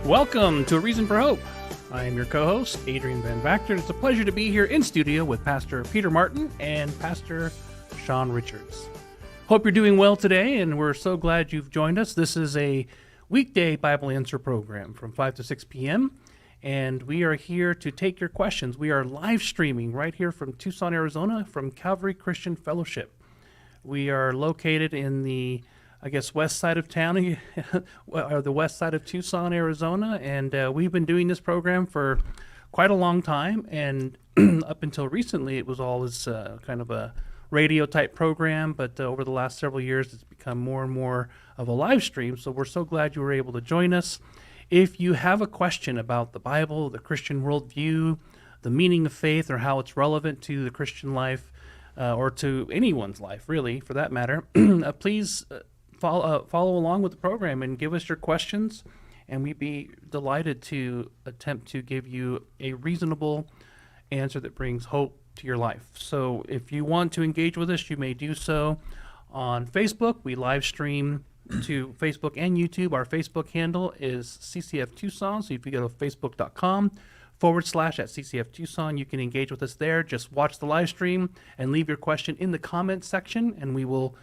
Welcome to A Reason for Hope. I am your co-host, Adrian Van Vactor. It's a pleasure to be here in studio with Pastor Peter Martin and Pastor Sean Richards. Hope you're doing well today, and we're so glad you've joined us. This is a weekday Bible Answer program from 5 to 6 p.m., and we are here to take your questions. We are live streaming right here from Tucson, Arizona, from Calvary Christian Fellowship. We are located in the west side of town, or the west side of Tucson, Arizona, and we've been doing this program for quite a long time, and up until recently it was always kind of a radio-type program, but over the last several years it's become more and more of a live stream, so we're so glad you were able to join us. If you have a question about the Bible, the Christian worldview, the meaning of faith, or how it's relevant to the Christian life, or to anyone's life, really, for that matter, please follow along with the program and give us your questions, and we'd be delighted to attempt to give you a reasonable answer that brings hope to your life. So if you want to engage with us, you may do so on Facebook. We live stream to Facebook and YouTube. Our Facebook handle is CCF Tucson, so if you go to facebook.com/@CCF Tucson, you can engage with us there. Just watch the live stream and leave your question in the comments section, and we will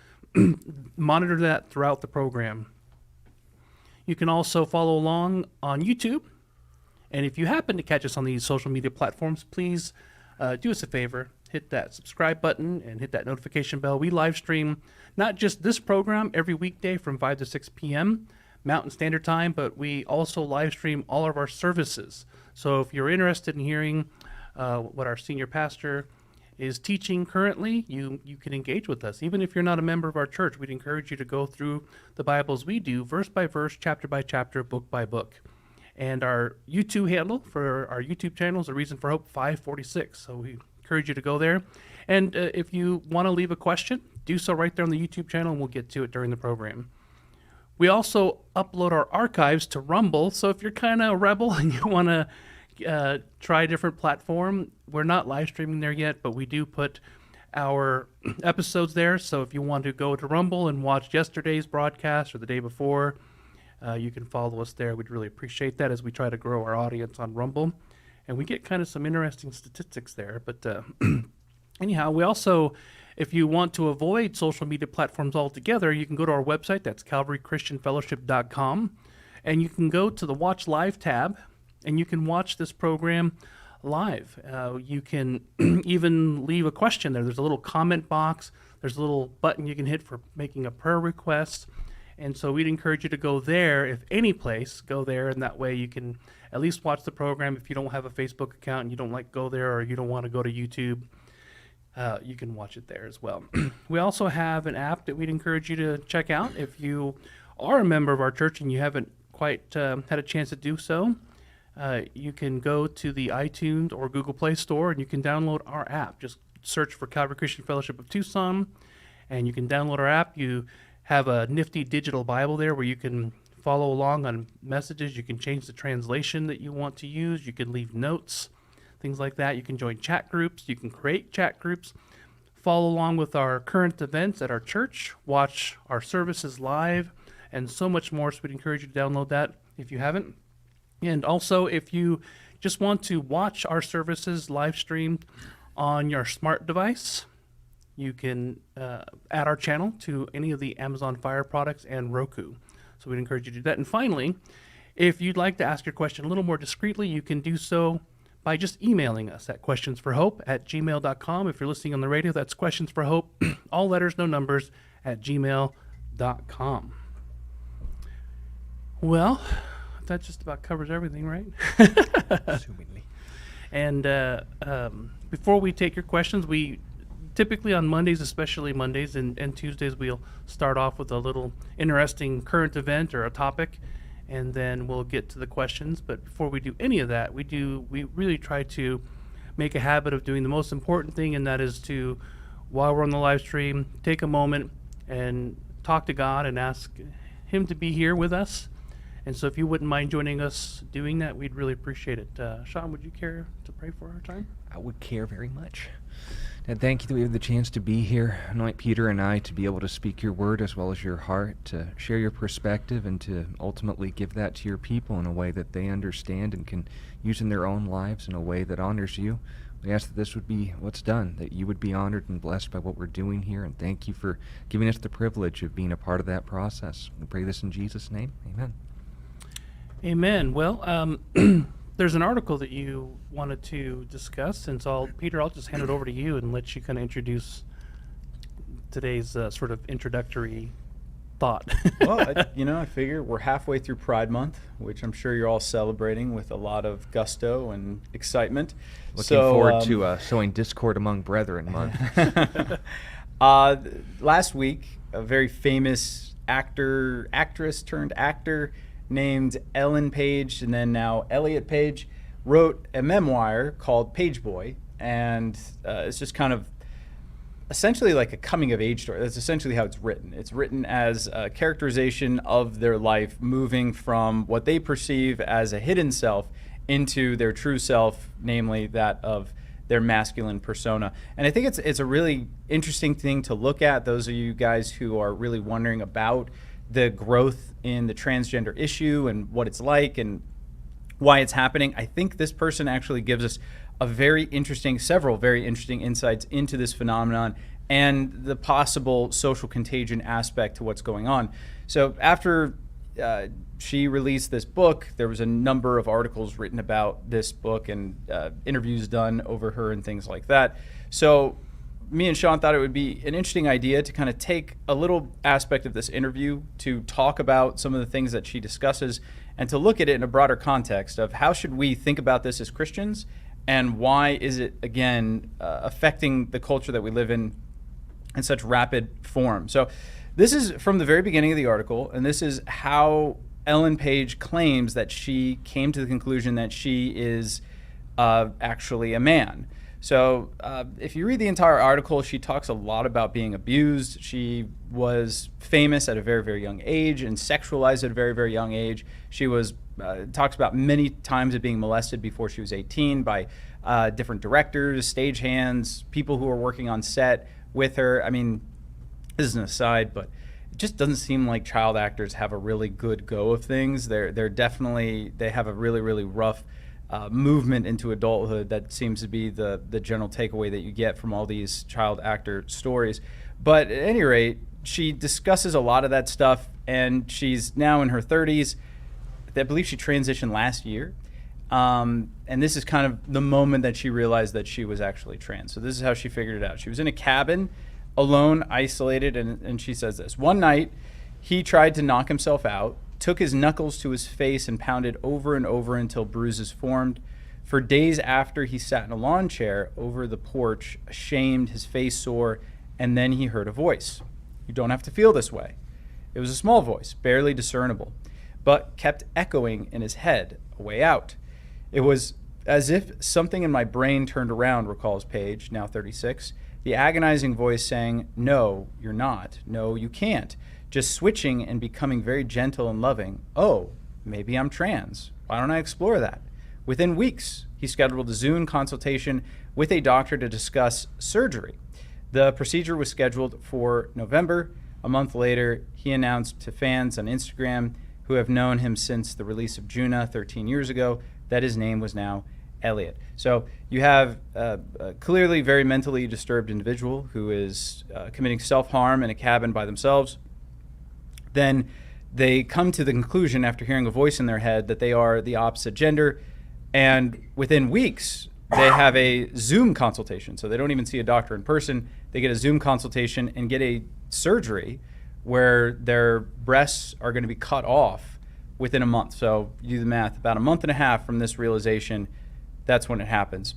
monitor that throughout the program. You can also follow along on YouTube, and if you happen to catch us on these social media platforms, please do us a favor, hit that subscribe button and hit that notification bell. We live stream not just this program every weekday from 5 to 6 p.m. Mountain Standard Time, but we also live stream all of our services. So if you're interested in hearing what our senior pastor is teaching currently, you can engage with us. Even if you're not a member of our church, we'd encourage you to go through the Bible as we do, verse by verse, chapter by chapter, book by book. And our YouTube handle for our YouTube channel is A Reason for Hope 546. So we encourage you to go there. And if you want to leave a question, do so right there on the YouTube channel, and we'll get to it during the program. We also upload our archives to Rumble. So if you're kind of a rebel and you want to try a different platform, we're not live streaming there yet, but we do put our episodes there. So if you want to go to Rumble and watch yesterday's broadcast or the day before, you can follow us there. We'd really appreciate that as we try to grow our audience on Rumble. And we get kind of some interesting statistics there. But anyhow, we also, if you want to avoid social media platforms altogether, you can go to our website. That's calvarychristianfellowship.com. And you can go to the Watch Live tab, and you can watch this program live. You can even leave a question there. There's a little comment box. There's a little button you can hit for making a prayer request. And so we'd encourage you to go there. If any place, go there, and that way you can at least watch the program. If you don't have a Facebook account and you don't go there, or you don't want to go to YouTube, you can watch it there as well. We also have an app that we'd encourage you to check out. If you are a member of our church and you haven't quite had a chance to do so, you can go to the iTunes or Google Play Store and you can download our app. Just search for Calvary Christian Fellowship of Tucson, and you can download our app. You have a nifty digital Bible there where you can follow along on messages. You can change the translation that you want to use. You can leave notes, things like that. You can join chat groups. You can create chat groups. Follow along with our current events at our church. Watch our services live, and so much more. So we'd encourage you to download that if you haven't. And also, if you just want to watch our services live streamed on your smart device, you can add our channel to any of the Amazon Fire products and Roku. So we'd encourage you to do that. And finally, if you'd like to ask your question a little more discreetly, you can do so by just emailing us at questionsforhope@gmail.com. If you're listening on the radio, that's questionsforhope, all letters, no numbers, @gmail.com. Well, that just about covers everything, right? Assumingly. And before we take your questions, we typically on Mondays, especially Mondays and Tuesdays, we'll start off with a little interesting current event or a topic, and then we'll get to the questions. But before we do any of that, we really try to make a habit of doing the most important thing, and that is to, while we're on the live stream, take a moment and talk to God and ask Him to be here with us. And so if you wouldn't mind joining us doing that, we'd really appreciate it. Sean, would you care to pray for our time? I would care very much. And thank you that we have the chance to be here. Anoint Peter and I to be able to speak your word as well as your heart, to share your perspective, and to ultimately give that to your people in a way that they understand and can use in their own lives in a way that honors you. We ask that this would be what's done, that you would be honored and blessed by what we're doing here, and thank you for giving us the privilege of being a part of that process. We pray this in Jesus' name. Amen. Amen. Well, there's an article that you wanted to discuss, and so Peter, I'll just hand it over to you and let you kind of introduce today's sort of introductory thought. Well, I figure we're halfway through Pride Month, which I'm sure you're all celebrating with a lot of gusto and excitement. Looking forward to sowing discord among brethren month. Last week, a very famous actress turned actor named Ellen Page, and then now Elliot Page, wrote a memoir called Pageboy, and it's just kind of essentially like a coming of age story. That's essentially how it's written. It's written as a characterization of their life, moving from what they perceive as a hidden self into their true self, namely that of their masculine persona. And I think it's a really interesting thing to look at. Those of you guys who are really wondering about the growth in the transgender issue and what it's like and why it's happening, I think this person actually gives us several very interesting insights into this phenomenon and the possible social contagion aspect to what's going on. So after she released this book, there was a number of articles written about this book and interviews done over her and things like that. So me and Sean thought it would be an interesting idea to kind of take a little aspect of this interview to talk about some of the things that she discusses and to look at it in a broader context of how should we think about this as Christians, and why is it, again, affecting the culture that we live in such rapid form. So this is from the very beginning of the article, and this is how Ellen Page claims that she came to the conclusion that she is actually a man. So if you read the entire article, she talks a lot about being abused. She was famous at a very, very young age and sexualized at a very, very young age. She was talks about many times of being molested before she was 18 by different directors, stagehands, people who were working on set with her. I mean, this is an aside, but it just doesn't seem like child actors have a really good go of things. They have a really, really rough movement into adulthood. That seems to be the general takeaway that you get from all these child actor stories. But at any rate, she discusses a lot of that stuff, and she's now in her 30s. I believe she transitioned last year. And this is kind of the moment that she realized that she was actually trans. So this is how she figured it out. She was in a cabin, alone, isolated, and she says this. One night, he tried to knock himself out, took his knuckles to his face and pounded over and over until bruises formed. For days after, he sat in a lawn chair over the porch, ashamed, his face sore, and then he heard a voice. You don't have to feel this way. It was a small voice, barely discernible, but kept echoing in his head, a way out. It was as if something in my brain turned around, recalls Paige, now 36. The agonizing voice saying, no, you're not. No, you can't. Just switching and becoming very gentle and loving. Oh, maybe I'm trans. Why don't I explore that? Within weeks, he scheduled a Zoom consultation with a doctor to discuss surgery. The procedure was scheduled for November. A month later, he announced to fans on Instagram who have known him since the release of Juna 13 years ago that his name was now Elliot. So you have a clearly very mentally disturbed individual who is committing self-harm in a cabin by themselves. Then they come to the conclusion after hearing a voice in their head that they are the opposite gender. And within weeks, they have a Zoom consultation. So they don't even see a doctor in person. They get a Zoom consultation and get a surgery where their breasts are going to be cut off within a month. So you do the math, about a month and a half from this realization, that's when it happens.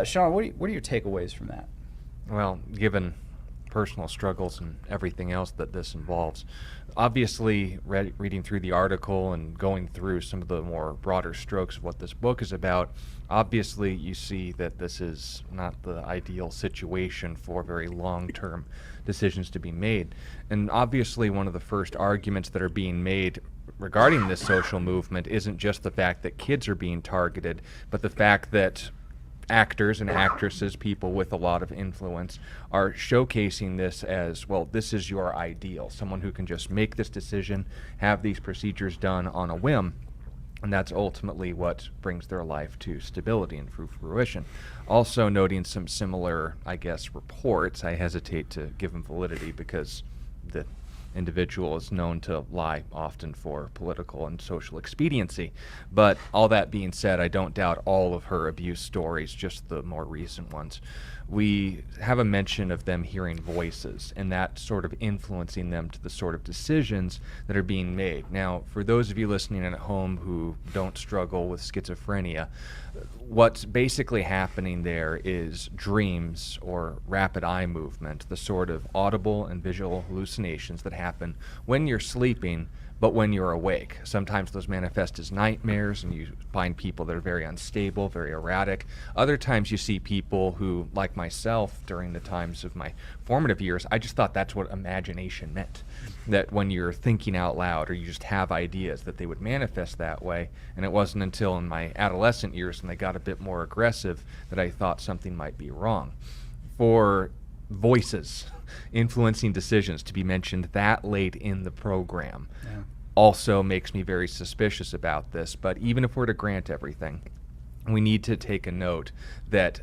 Sean, what are your takeaways from that? Well, given personal struggles and everything else that this involves, obviously reading through the article and going through some of the more broader strokes of what this book is about, obviously you see that this is not the ideal situation for very long-term decisions to be made. And obviously one of the first arguments that are being made regarding this social movement isn't just the fact that kids are being targeted, but the fact that actors and actresses, people with a lot of influence, are showcasing this as, well, this is your ideal, someone who can just make this decision, have these procedures done on a whim, and that's ultimately what brings their life to stability and fruition. Also noting some similar, I guess, reports. I hesitate to give them validity because the individual is known to lie often for political and social expediency. But all that being said, I don't doubt all of her abuse stories, just the more recent ones. We have a mention of them hearing voices and that sort of influencing them to the sort of decisions that are being made. Now, for those of you listening at home who don't struggle with schizophrenia, what's basically happening there is dreams or rapid eye movement, the sort of audible and visual hallucinations that happen when you're sleeping, but when you're awake. Sometimes those manifest as nightmares, and you find people that are very unstable, very erratic. Other times you see people who, like myself, during the times of my formative years, I just thought that's what imagination meant. That when you're thinking out loud or you just have ideas, that they would manifest that way. And it wasn't until in my adolescent years when they got a bit more aggressive that I thought something might be wrong. For voices influencing decisions to be mentioned that late in the program also makes me very suspicious about this. But even if we're to grant everything, we need to take a note that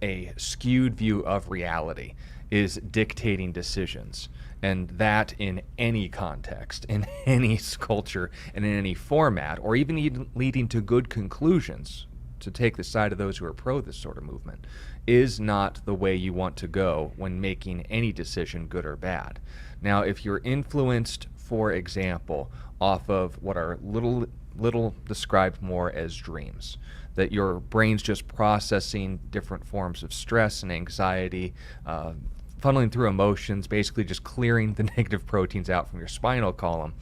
a skewed view of reality is dictating decisions, and that in any context, in any culture, and in any format, or even leading to good conclusions, to take the side of those who are pro this sort of movement, is not the way you want to go when making any decision, good or bad. Now, if you're influenced, for example, off of what are little described more as dreams, that your brain's just processing different forms of stress and anxiety, funneling through emotions, basically just clearing the negative proteins out from your spinal column,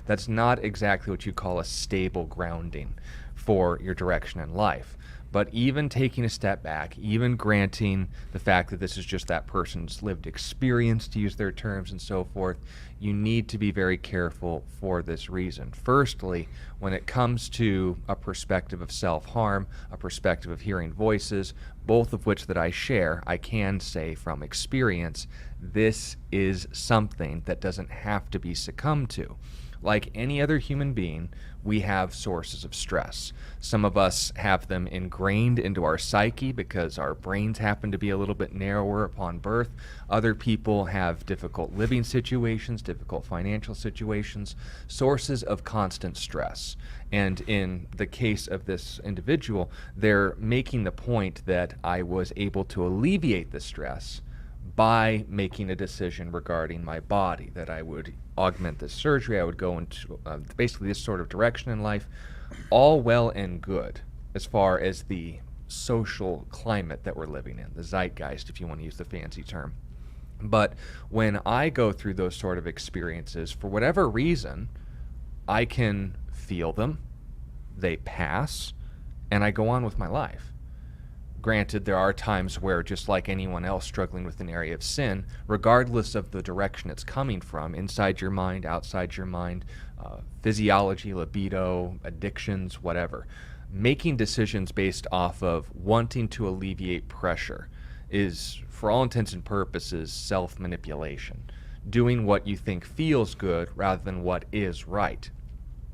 that's not exactly what you call a stable grounding for your direction in life. But even taking a step back, even granting the fact that this is just that person's lived experience, to use their terms and so forth, you need to be very careful for this reason. Firstly, when it comes to a perspective of self-harm, a perspective of hearing voices, both of which that I share, I can say from experience, this is something that doesn't have to be succumbed to. Like any other human being, we have sources of stress. Some of us have them ingrained into our psyche because our brains happen to be a little bit narrower upon birth. Other people have difficult living situations, difficult financial situations, sources of constant stress. And in the case of this individual, they're making the point that I was able to alleviate the stress by making a decision regarding my body, that I would augment this surgery, I would go into basically this sort of direction in life, all well and good as far as the social climate that we're living in, the zeitgeist, if you want to use the fancy term. But when I go through those sort of experiences, for whatever reason, I can feel them, they pass, and I go on with my life. Granted, there are times where, just like anyone else struggling with an area of sin, regardless of the direction it's coming from, inside your mind, outside your mind, physiology, libido, addictions, whatever, making decisions based off of wanting to alleviate pressure is, for all intents and purposes, self-manipulation. Doing what you think feels good rather than what is right.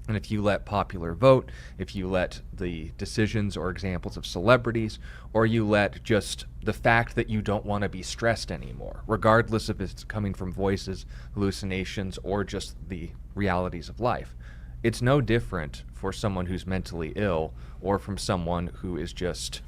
And if you let popular vote, if you let the decisions or examples of celebrities, or you let just the fact that you don't want to be stressed anymore, regardless if it's coming from voices, hallucinations, or just the realities of life, it's no different for someone who's mentally ill or from someone who is just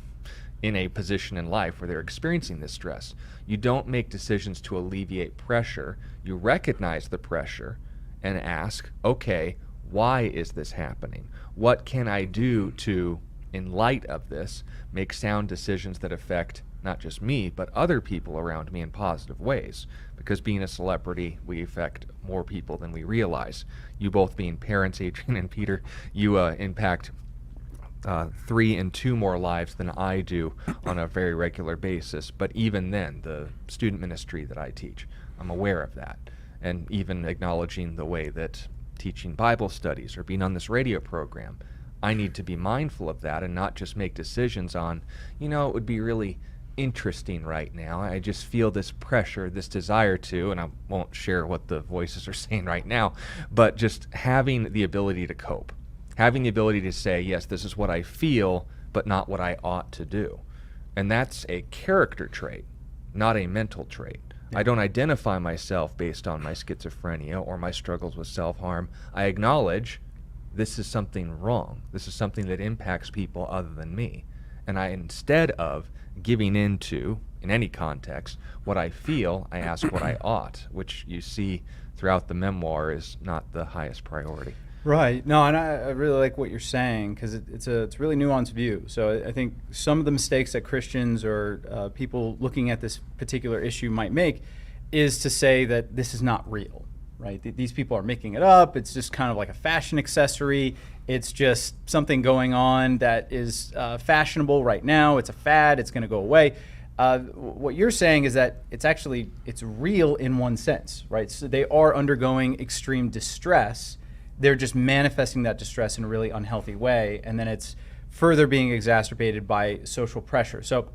in a position in life where they're experiencing this stress. You don't make decisions to alleviate pressure. You recognize the pressure and ask, okay, why is this happening? What can I do to, in light of this, make sound decisions that affect not just me, but other people around me in positive ways? Because being a celebrity, we affect more people than we realize. You both being parents, Adrian and Peter, you impact 3 and 2 more lives than I do on a very regular basis. But even then, the student ministry that I teach, I'm aware of that. And even acknowledging the way that teaching Bible studies or being on this radio program, I need to be mindful of that and not just make decisions on, it would be really interesting right now. I just feel this pressure, this desire to, and I won't share what the voices are saying right now, but just having the ability to cope, having the ability to say, yes, this is what I feel, but not what I ought to do. And that's a character trait, not a mental trait. I don't identify myself based on my schizophrenia or my struggles with self-harm. I acknowledge this is something wrong. This is something that impacts people other than me. And I, instead of giving into, in any context, what I feel, I ask what I ought, which you see throughout the memoir is not the highest priority. Right. No, and I really like what you're saying, because it's a really nuanced view. So I think some of the mistakes that Christians or people looking at this particular issue might make is to say that this is not real, right? These people are making it up. It's just kind of like a fashion accessory. It's just something going on that is fashionable right now. It's a fad. It's going to go away. What you're saying is that it's real in one sense, right? So they are undergoing extreme distress. They're just manifesting that distress in a really unhealthy way, and then it's further being exacerbated by social pressure. So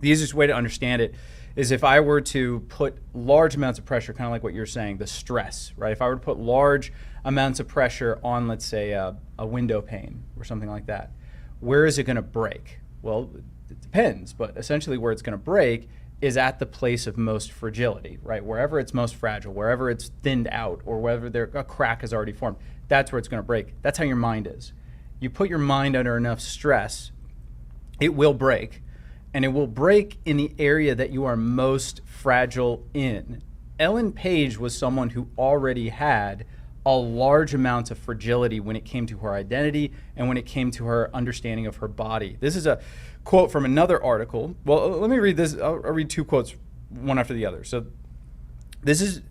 the easiest way to understand it is if I were to put large amounts of pressure, kind of like what you're saying, the stress, right? If I were to put large amounts of pressure on, let's say, a window pane or something like that, where is it going to break? Well, it depends, but essentially where it's going to break is at the place of most fragility, right? Wherever it's most fragile, wherever it's thinned out, or wherever a crack has already formed, that's where it's going to break. That's how your mind is. You put your mind under enough stress, it will break, and it will break in the area that you are most fragile in. Ellen Page was someone who already had a large amount of fragility when it came to her identity and when it came to her understanding of her body. This is a quote from another article. Well, let me read this. I'll read two quotes, one after the other. So this is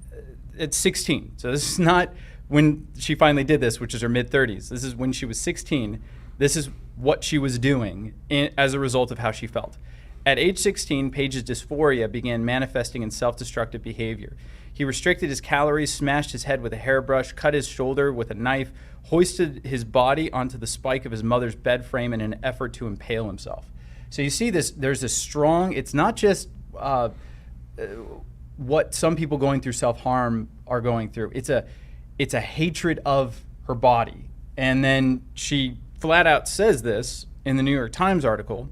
at 16. So this is not when she finally did this, which is her mid-30s. This is when she was 16. This is what she was doing as a result of how she felt. At age 16, Page's dysphoria began manifesting in self-destructive behavior. He restricted his calories, smashed his head with a hairbrush, cut his shoulder with a knife, hoisted his body onto the spike of his mother's bed frame in an effort to impale himself. So you see this, there's a strong, it's not just what some people going through self-harm are going through. It's a hatred of her body. And then she flat out says this in the New York Times article,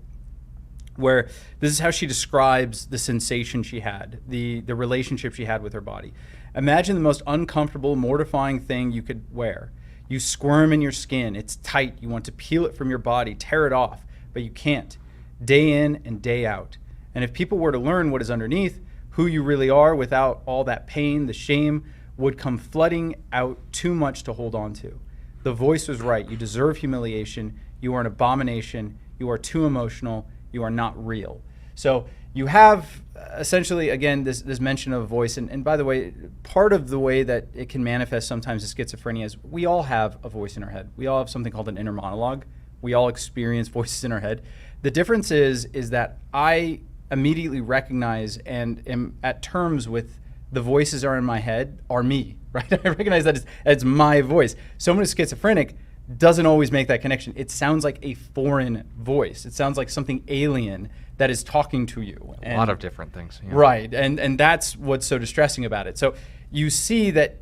where this is how she describes the sensation she had, the relationship she had with her body. Imagine the most uncomfortable, mortifying thing you could wear. You squirm in your skin. It's tight. You want to peel it from your body, tear it off, but you can't. Day in and day out. And if people were to learn what is underneath, who you really are without all that pain, the shame would come flooding out too much to hold on to. The voice was right. You deserve humiliation. You are an abomination. You are too emotional. You are not real. So you have essentially, again, this mention of a voice. And by the way, part of the way that it can manifest sometimes as schizophrenia is we all have a voice in our head. We all have something called an inner monologue. We all experience voices in our head. The difference is that I immediately recognize and am at terms with the voices are in my head are me, right? I recognize that it's my voice. Someone who's schizophrenic doesn't always make that connection. It sounds like a foreign voice. It sounds like something alien that is talking to you. A lot of different things. Yeah. Right, and that's what's so distressing about it. So you see that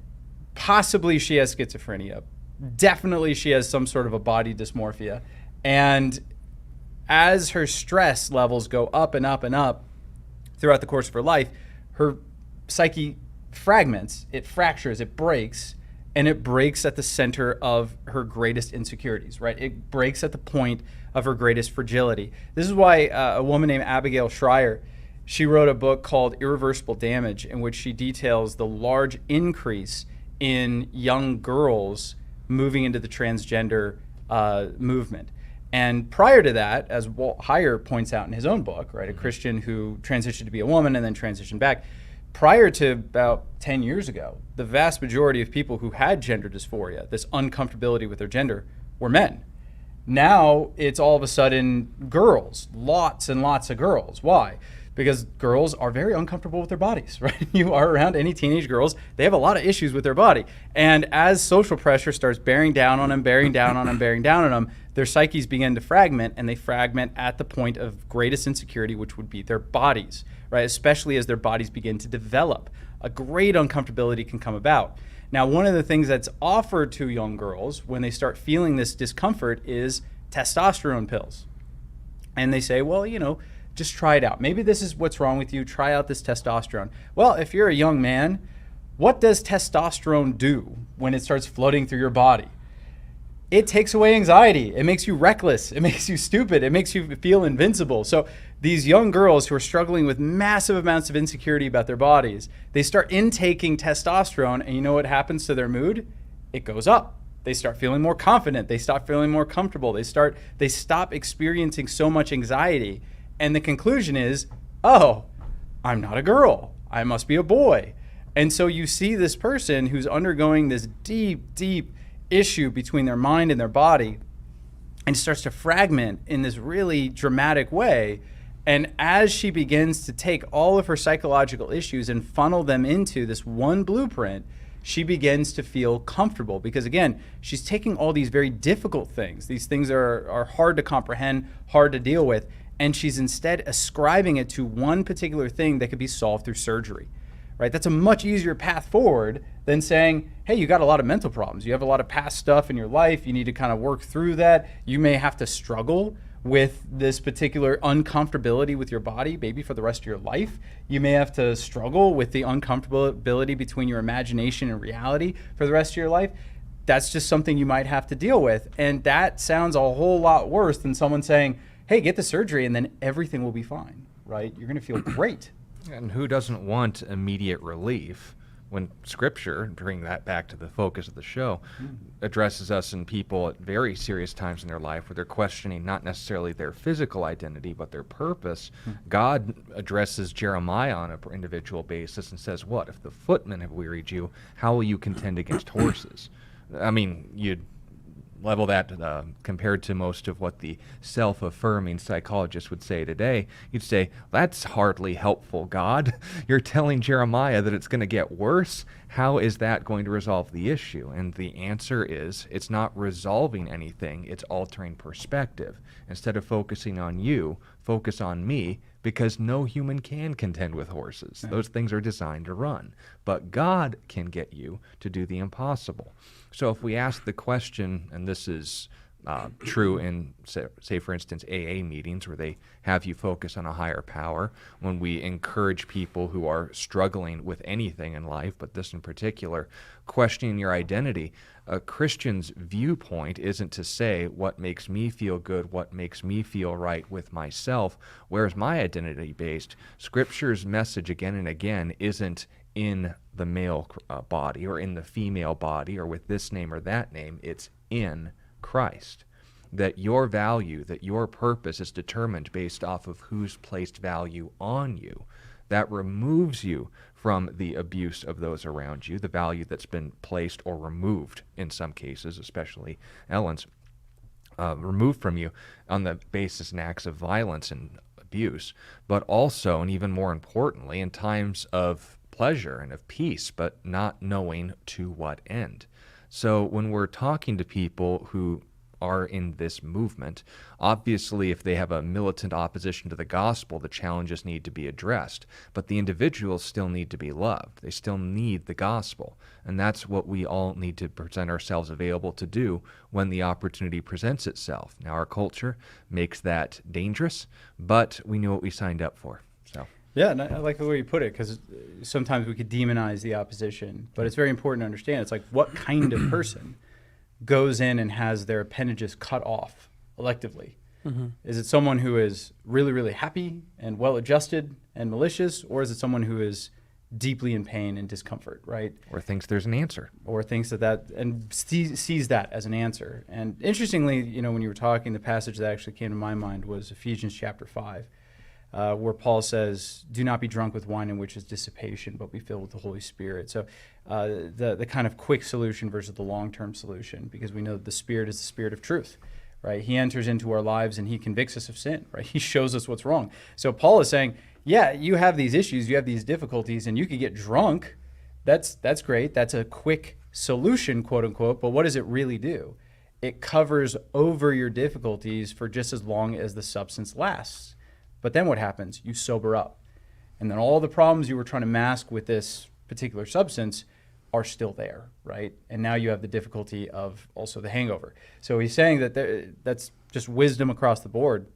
possibly she has schizophrenia. Definitely she has some sort of a body dysmorphia. And as her stress levels go up and up and up throughout the course of her life, her psyche fragments, it fractures, it breaks, and it breaks at the center of her greatest insecurities, right? It breaks at the point of her greatest fragility. This is why a woman named Abigail Schreier, she wrote a book called Irreversible Damage, in which she details the large increase in young girls moving into the transgender movement. And prior to that, as Walt Heyer points out in his own book, right, a Christian who transitioned to be a woman and then transitioned back, prior to about 10 years ago, the vast majority of people who had gender dysphoria, this uncomfortability with their gender, were men. Now it's all of a sudden girls, lots and lots of girls. Why? because girls are very uncomfortable with their bodies, right? You are around any teenage girls, they have a lot of issues with their body. And as social pressure starts bearing down on them, bearing down on them, bearing down on them, their psyches begin to fragment, and they fragment at the point of greatest insecurity, which would be their bodies, right? Especially as their bodies begin to develop. A great uncomfortability can come about. Now, one of the things that's offered to young girls when they start feeling this discomfort is testosterone pills. And they say, well, just try it out. Maybe this is what's wrong with you. Try out this testosterone. Well, if you're a young man, what does testosterone do when it starts flooding through your body? It takes away anxiety. It makes you reckless. It makes you stupid. It makes you feel invincible. So these young girls who are struggling with massive amounts of insecurity about their bodies, they start intaking testosterone, and you know what happens to their mood? It goes up. They start feeling more confident. They stop feeling more comfortable. They stop experiencing so much anxiety. And the conclusion is, oh, I'm not a girl. I must be a boy. And so you see this person who's undergoing this deep, deep issue between their mind and their body, and starts to fragment in this really dramatic way. And as she begins to take all of her psychological issues and funnel them into this one blueprint, she begins to feel comfortable, because again, she's taking all these very difficult things. These things are hard to comprehend, hard to deal with, and she's instead ascribing it to one particular thing that could be solved through surgery, right? That's a much easier path forward than saying, hey, you got a lot of mental problems. You have a lot of past stuff in your life. You need to kind of work through that. You may have to struggle with this particular uncomfortability with your body, maybe for the rest of your life. You may have to struggle with the uncomfortability between your imagination and reality for the rest of your life. That's just something you might have to deal with. And that sounds a whole lot worse than someone saying, hey, get the surgery and then everything will be fine, right? You're going to feel great. And who doesn't want immediate relief when Scripture, bring that back to the focus of the show, addresses us and people at very serious times in their life where they're questioning not necessarily their physical identity, but their purpose. God addresses Jeremiah on an individual basis and says, what? If the footmen have wearied you, how will you contend against horses? I mean, you'd level that compared to most of what the self-affirming psychologists would say today, you'd say, that's hardly helpful, God. You're telling Jeremiah that it's going to get worse. How is that going to resolve the issue? And the answer is, it's not resolving anything, it's altering perspective. Instead of focusing on you, focus on me, because no human can contend with horses. Those things are designed to run. But God can get you to do the impossible. So if we ask the question, and this is true in, say, for instance, AA meetings where they have you focus on a higher power, when we encourage people who are struggling with anything in life, but this in particular, questioning your identity, a Christian's viewpoint isn't to say what makes me feel good, what makes me feel right with myself. Where's my identity based? Scripture's message again and again isn't in the male body or in the female body or with this name or that name. It's in Christ. That your value, that your purpose is determined based off of who's placed value on you. That removes you from the abuse of those around you, the value that's been placed or removed in some cases, especially Ellen's, removed from you on the basis and acts of violence and abuse, but also, and even more importantly, in times of pleasure and of peace, but not knowing to what end. So when we're talking to people who are in this movement, obviously if they have a militant opposition to the gospel, the challenges need to be addressed, but the individuals still need to be loved. They still need the gospel, and that's what we all need to present ourselves available to do when the opportunity presents itself. Now our culture makes that dangerous, but we knew what we signed up for. So. Yeah, and I like the way you put it, because sometimes we could demonize the opposition, but it's very important to understand. It's like, what kind of person goes in and has their appendages cut off electively? Mm-hmm. Is it someone who is really, really happy and well-adjusted and malicious, or is it someone who is deeply in pain and discomfort, right? Or thinks there's an answer. Or thinks that and sees that as an answer. And interestingly, when you were talking, the passage that actually came to my mind was Ephesians chapter 5. Where Paul says, do not be drunk with wine in which is dissipation, but be filled with the Holy Spirit. So the kind of quick solution versus the long-term solution, because we know that the Spirit is the Spirit of truth, right? He enters into our lives and he convicts us of sin, right? He shows us what's wrong. So Paul is saying, yeah, you have these issues, you have these difficulties, and you could get drunk. That's great. That's a quick solution, quote unquote. But what does it really do? It covers over your difficulties for just as long as the substance lasts. But then what happens? You sober up. And then all the problems you were trying to mask with this particular substance are still there, right? And now you have the difficulty of also the hangover. So he's saying that that's just wisdom across the board.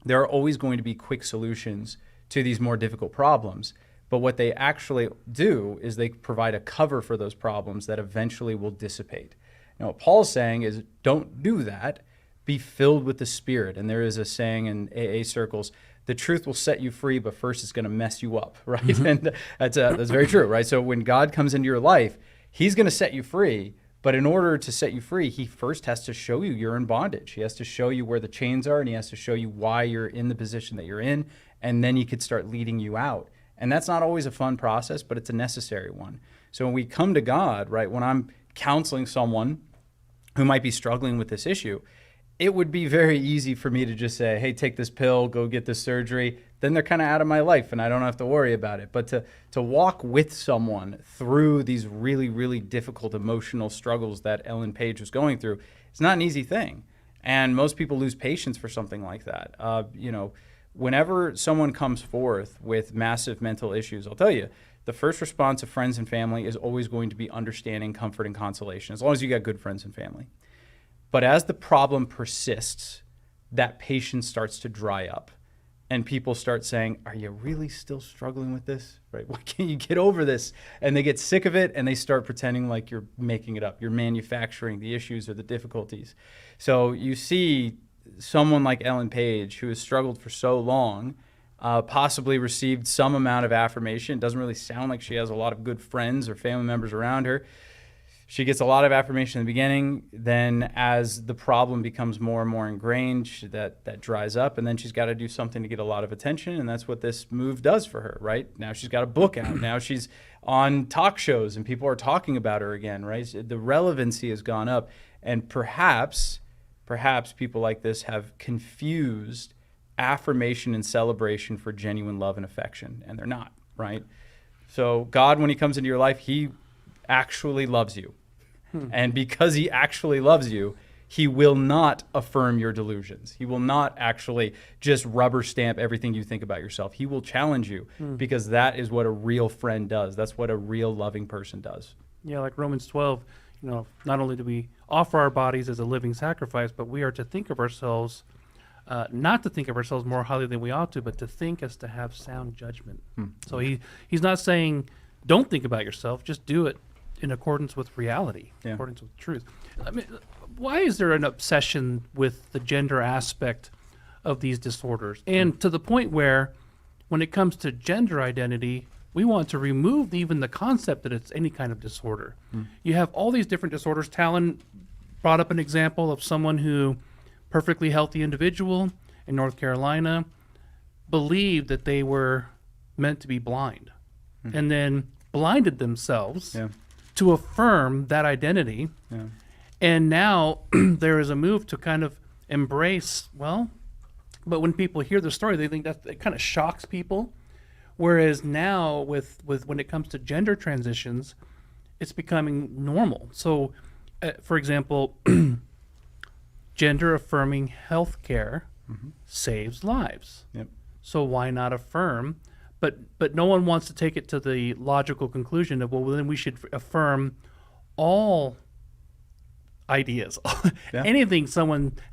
There are always going to be quick solutions to these more difficult problems. But what they actually do is they provide a cover for those problems that eventually will dissipate. Now, what Paul's saying is don't do that. Be filled with the Spirit. And there is a saying in AA circles, the truth will set you free, but first it's going to mess you up, right? Mm-hmm. And that's very true, right? So when God comes into your life, he's going to set you free. But in order to set you free, he first has to show you you're in bondage. He has to show you where the chains are, and he has to show you why you're in the position that you're in. And then he could start leading you out. And that's not always a fun process, but it's a necessary one. So when we come to God, right, when I'm counseling someone who might be struggling with this issue, it would be very easy for me to just say, hey, take this pill, go get this surgery. Then they're kind of out of my life and I don't have to worry about it. But to walk with someone through these really, really difficult emotional struggles that Ellen Page was going through, it's not an easy thing. And most people lose patience for something like that. Whenever someone comes forth with massive mental issues, I'll tell you, the first response of friends and family is always going to be understanding, comfort, and consolation, as long as you got good friends and family. But as the problem persists, that patience starts to dry up. And people start saying, are you really still struggling with this? Right? Why can't you get over this? And they get sick of it and they start pretending like you're making it up. You're manufacturing the issues or the difficulties. So you see someone like Ellen Page, who has struggled for so long, possibly received some amount of affirmation. It doesn't really sound like she has a lot of good friends or family members around her. She gets a lot of affirmation in the beginning. Then as the problem becomes more and more ingrained, that dries up. And then she's got to do something to get a lot of attention. And that's what this move does for her, right? Now she's got a book out. Now she's on talk shows and people are talking about her again, right? The relevancy has gone up. And perhaps people like this have confused affirmation and celebration for genuine love and affection. And they're not, right? So God, when he comes into your life, he actually loves you. And because he actually loves you, he will not affirm your delusions. He will not actually just rubber stamp everything you think about yourself. He will challenge you because that is what a real friend does. That's what a real loving person does. Yeah, like Romans 12, not only do we offer our bodies as a living sacrifice, but we are to think of ourselves, not to think of ourselves more highly than we ought to, but to think as to have sound judgment. So he's not saying don't think about yourself, just do it in accordance with reality, in accordance with truth. I mean, why is there an obsession with the gender aspect of these disorders? And to the point where when it comes to gender identity, we want to remove even the concept that it's any kind of disorder. You have all these different disorders. Talon brought up an example of someone who, perfectly healthy individual in North Carolina, believed that they were meant to be blind and then blinded themselves to affirm that identity. And now there is a move to kind of embrace, but when people hear the story, they think that it kind of shocks people. Whereas now with when it comes to gender transitions, it's becoming normal. So, for example, gender affirming healthcare saves lives. So why not affirm? But no one wants to take it to the logical conclusion of, well, then we should affirm all ideas. Anything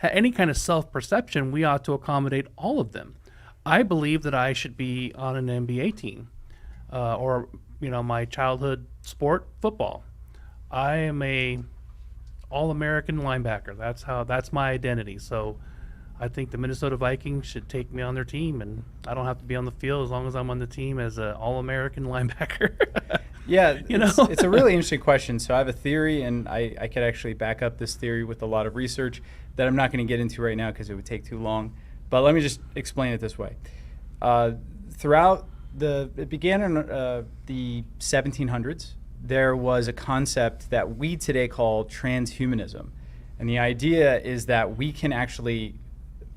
any kind of self-perception, we ought to accommodate all of them. I believe that I should be on an NBA team or, my childhood sport, football. I am a All-American linebacker. That's my identity. So I think the Minnesota Vikings should take me on their team, and I don't have to be on the field as long as I'm on the team as an All-American linebacker. It's a really interesting question. So I have a theory, and I could actually back up this theory with a lot of research that I'm not going to get into right now because it would take too long. But let me just explain it this way. It began in the 1700s. There was a concept that we today call transhumanism. And the idea is that we can actually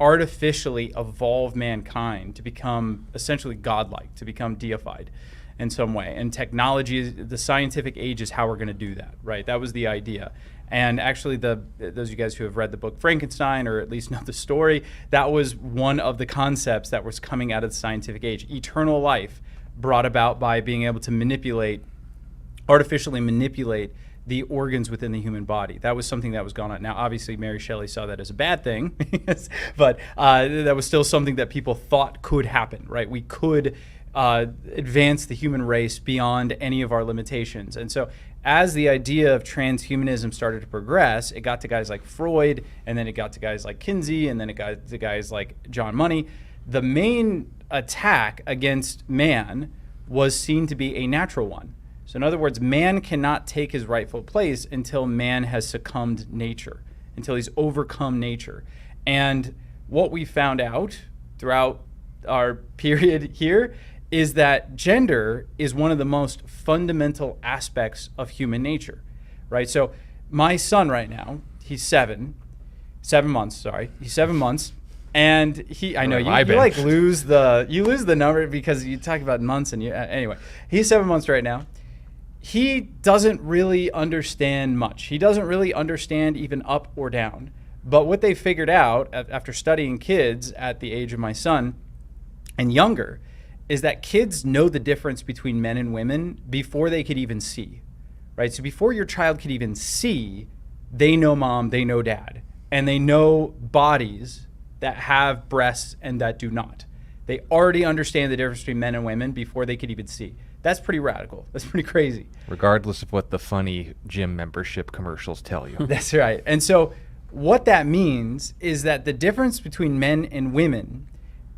artificially evolve mankind to become essentially godlike, to become deified in some way. And technology, the scientific age is how we're going to do that, right? That was the idea. And actually, those of you guys who have read the book Frankenstein, or at least know the story, that was one of the concepts that was coming out of the scientific age. Eternal life brought about by being able to artificially manipulate the organs within the human body. That was something that was going on. Now, obviously, Mary Shelley saw that as a bad thing, but that was still something that people thought could happen, right? We could advance the human race beyond any of our limitations. And so as the idea of transhumanism started to progress, it got to guys like Freud, and then it got to guys like Kinsey, and then it got to guys like John Money. The main attack against man was seen to be a natural one. So in other words, man cannot take his rightful place until man has succumbed nature, until he's overcome nature. And what we found out throughout our period here is that gender is one of the most fundamental aspects of human nature, right? So my son right now, he's 7 months, he's 7 months. And I know you like lose the number because you talk about months and anyway, he's 7 months right now. He doesn't really understand much. He doesn't really understand even up or down. But what they figured out after studying kids at the age of my son and younger is that kids know the difference between men and women before they could even see, right? So before your child could even see, they know mom, they know dad, and they know bodies that have breasts and that do not. They already understand the difference between men and women before they could even see. That's pretty radical. That's pretty crazy. Regardless of what the funny gym membership commercials tell you. That's right. And so what that means is that the difference between men and women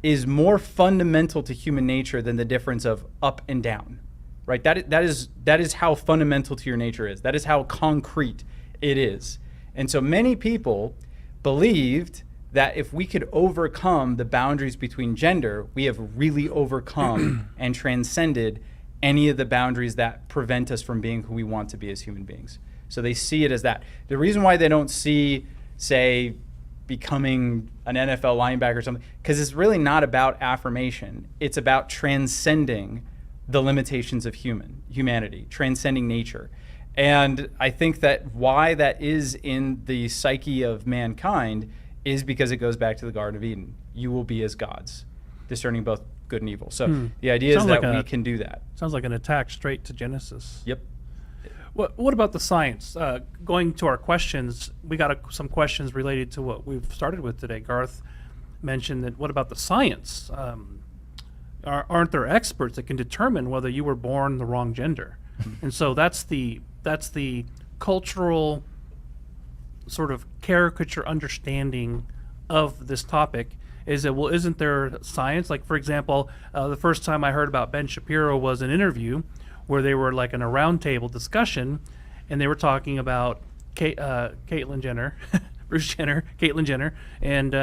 is more fundamental to human nature than the difference of up and down, right? That is how fundamental to your nature is. That is how concrete it is. And so many people believed that if we could overcome the boundaries between gender, we have really overcome and transcended any of the boundaries that prevent us from being who we want to be as human beings. So they see it as that. The reason why they don't see, say, becoming an NFL linebacker or something, because it's really not about affirmation. It's about transcending the limitations of humanity, transcending nature. And I think that why that is in the psyche of mankind is because it goes back to the Garden of Eden. You will be as gods, discerning both good and evil. So the idea is that we can do that. Sounds like an attack straight to Genesis. Yep. What about the science? Going to our questions, we got some questions related to what we've started with today. Garth mentioned that, what about the science? Aren't there experts that can determine whether you were born the wrong gender? And so that's the cultural sort of caricature understanding of this topic. Is that, well, isn't there science? Like, for example, the first time I heard about Ben Shapiro was an interview where they were like in a roundtable discussion, and they were talking about Caitlyn Jenner, Bruce Jenner, Caitlyn Jenner, and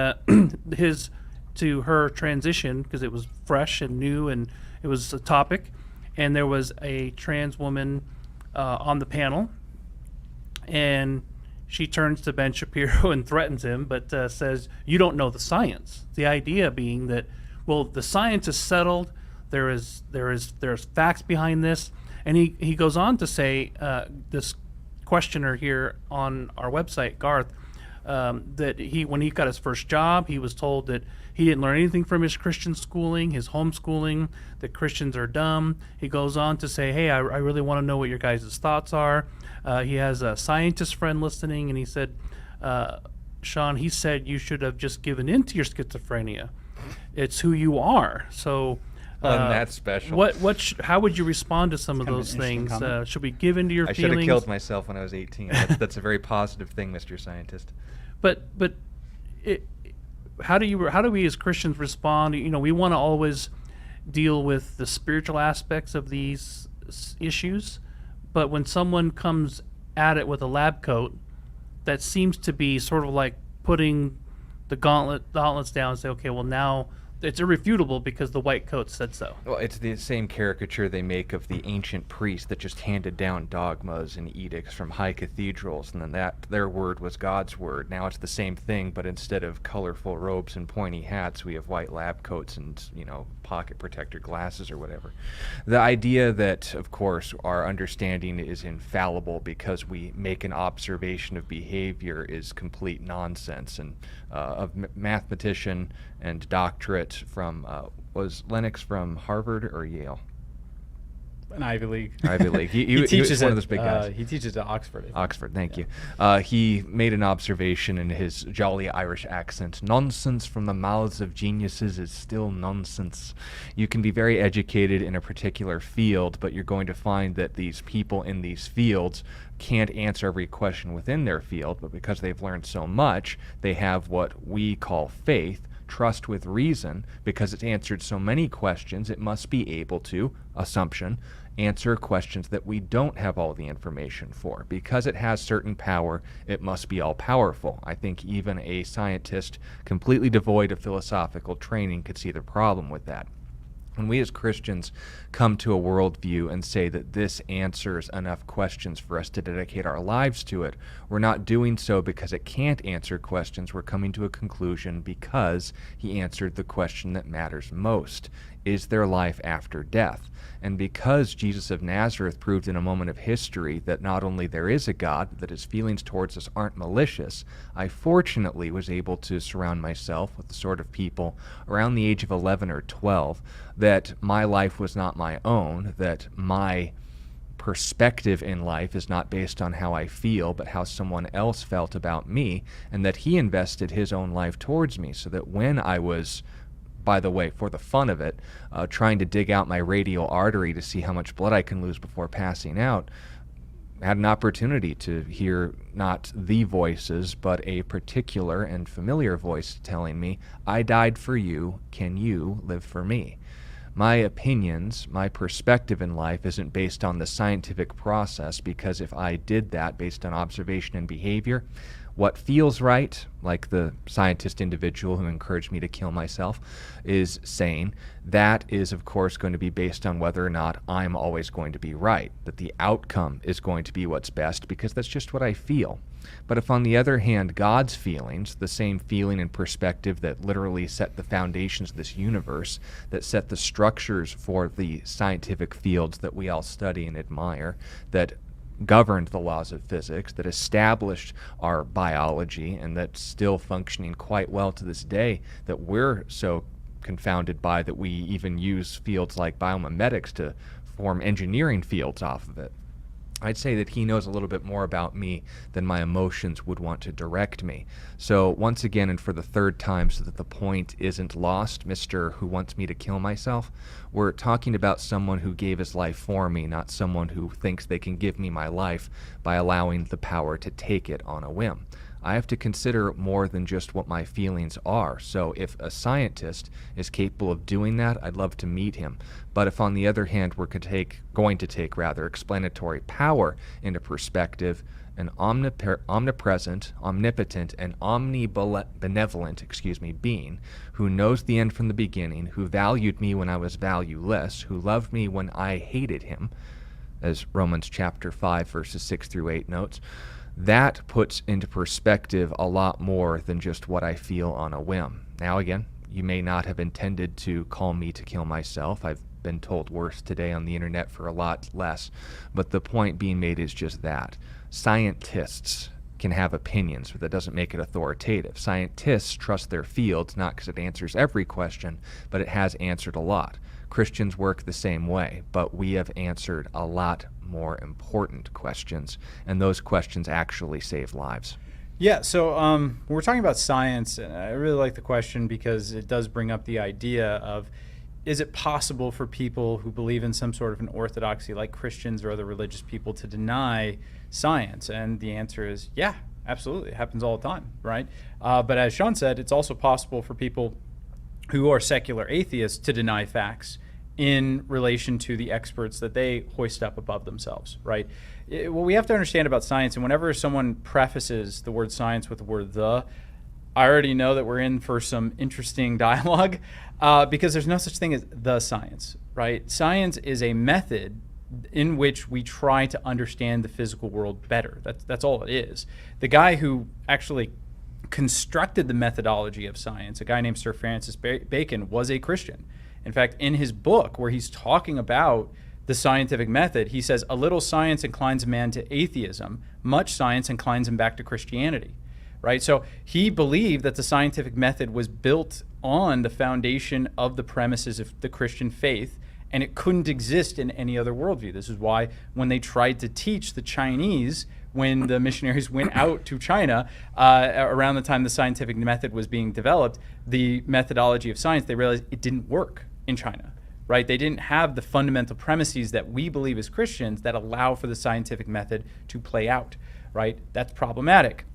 her transition, because it was fresh and new and it was a topic, and there was a trans woman on the panel, and she turns to Ben Shapiro and threatens him, but says, "You don't know the science." The idea being that, well, the science is settled. There's facts behind this, and he goes on to say, this questioner here on our website, Garth, that when he got his first job, he was told that he didn't learn anything from his Christian schooling, his homeschooling, that Christians are dumb. He goes on to say, "Hey, I really want to know what your guys' thoughts are." He has a scientist friend listening, and he said, "Sean, he said you should have just given in to your schizophrenia. It's who you are." So that's special. How would you respond to some of those things? Should we give in to your I feelings? should have killed myself when I was 18. That's a very positive thing, Mr. Scientist. But how do we as Christians respond? We want to always deal with the spiritual aspects of these issues, but when someone comes at it with a lab coat, that seems to be sort of like putting the gauntlets down and say, okay, well, now it's irrefutable because the white coat said so. Well, it's the same caricature they make of the ancient priest that just handed down dogmas and edicts from high cathedrals, and then that their word was God's word. Now it's the same thing, but instead of colorful robes and pointy hats, we have white lab coats and, pocket protector glasses or whatever. The idea that, of course, our understanding is infallible because we make an observation of behavior is complete nonsense. And a mathematician and doctorate from, was Lennox from Harvard or Yale? An Ivy League. Ivy League. He teaches was one of those big guys. He teaches at Oxford. I think. Oxford, thank you. He made an observation in his jolly Irish accent. Nonsense from the mouths of geniuses is still nonsense. You can be very educated in a particular field, but you're going to find that these people in these fields can't answer every question within their field, but because they've learned so much, they have what we call faith, trust with reason. Because it's answered so many questions, it must be able to, assumption, answer questions that we don't have all the information for. Because it has certain power, it must be all-powerful. I think even a scientist completely devoid of philosophical training could see the problem with that. When we as Christians come to a worldview and say that this answers enough questions for us to dedicate our lives to it, we're not doing so because it can't answer questions. We're coming to a conclusion because he answered the question that matters most. Is there life after death? And because Jesus of Nazareth proved in a moment of history that not only there is a God, but that his feelings towards us aren't malicious, I fortunately was able to surround myself with the sort of people around the age of 11 or 12 that my life was not my own, that my perspective in life is not based on how I feel, but how someone else felt about me, and that he invested his own life towards me, so that when I was, by the way, for the fun of it, trying to dig out my radial artery to see how much blood I can lose before passing out, had an opportunity to hear not the voices, but a particular and familiar voice telling me, I died for you, can you live for me? My opinions, my perspective in life isn't based on the scientific process, because if I did that based on observation and behavior, what feels right, like the scientist individual who encouraged me to kill myself is saying, that is of course going to be based on whether or not I'm always going to be right, that the outcome is going to be what's best because that's just what I feel. But if on the other hand, God's feelings, the same feeling and perspective that literally set the foundations of this universe, that set the structures for the scientific fields that we all study and admire, that governed the laws of physics, that established our biology, and that's still functioning quite well to this day, that we're so confounded by that we even use fields like biomimetics to form engineering fields off of it. I'd say that he knows a little bit more about me than my emotions would want to direct me. So once again, and for the third time, so that the point isn't lost, Mr. Who wants me to kill myself, we're talking about someone who gave his life for me, not someone who thinks they can give me my life by allowing the power to take it on a whim. I have to consider more than just what my feelings are. So if a scientist is capable of doing that, I'd love to meet him. But if on the other hand we're going to take explanatory power into perspective, an omnipresent, omnipotent, and omnibenevolent, being who knows the end from the beginning, who valued me when I was valueless, who loved me when I hated him, as Romans chapter 5 verses 6 through 8 notes, that puts into perspective a lot more than just what I feel on a whim. Now again, you may not have intended to call me to kill myself. I've been told worse today on the internet for a lot less. But the point being made is just that. Scientists can have opinions, but that doesn't make it authoritative. Scientists trust their fields, not because it answers every question, but it has answered a lot. Christians work the same way, but we have answered a lot more important questions, and those questions actually save lives. Yeah, so when we're talking about science, and I really like the question because it does bring up the idea of, is it possible for people who believe in some sort of an orthodoxy like Christians or other religious people to deny science? And the answer is, yeah, absolutely. It happens all the time, right? But as Sean said, it's also possible for people who are secular atheists to deny facts in relation to the experts that they hoist up above themselves, right? What we have to understand about science, and whenever someone prefaces the word science with the word the, I already know that we're in for some interesting dialogue because there's no such thing as the science, right? Science is a method in which we try to understand the physical world better. That's all it is. The guy who actually constructed the methodology of science, a guy named Sir Francis Bacon, was a Christian. In fact, in his book where he's talking about the scientific method, he says, a little science inclines a man to atheism, much science inclines him back to Christianity, right? So he believed that the scientific method was built on the foundation of the premises of the Christian faith, and it couldn't exist in any other worldview. This is why when they tried to teach the Chinese, when the missionaries went out to China around the time the scientific method was being developed, the methodology of science, they realized it didn't work in China, right? They didn't have the fundamental premises that we believe as Christians that allow for the scientific method to play out, right? That's problematic.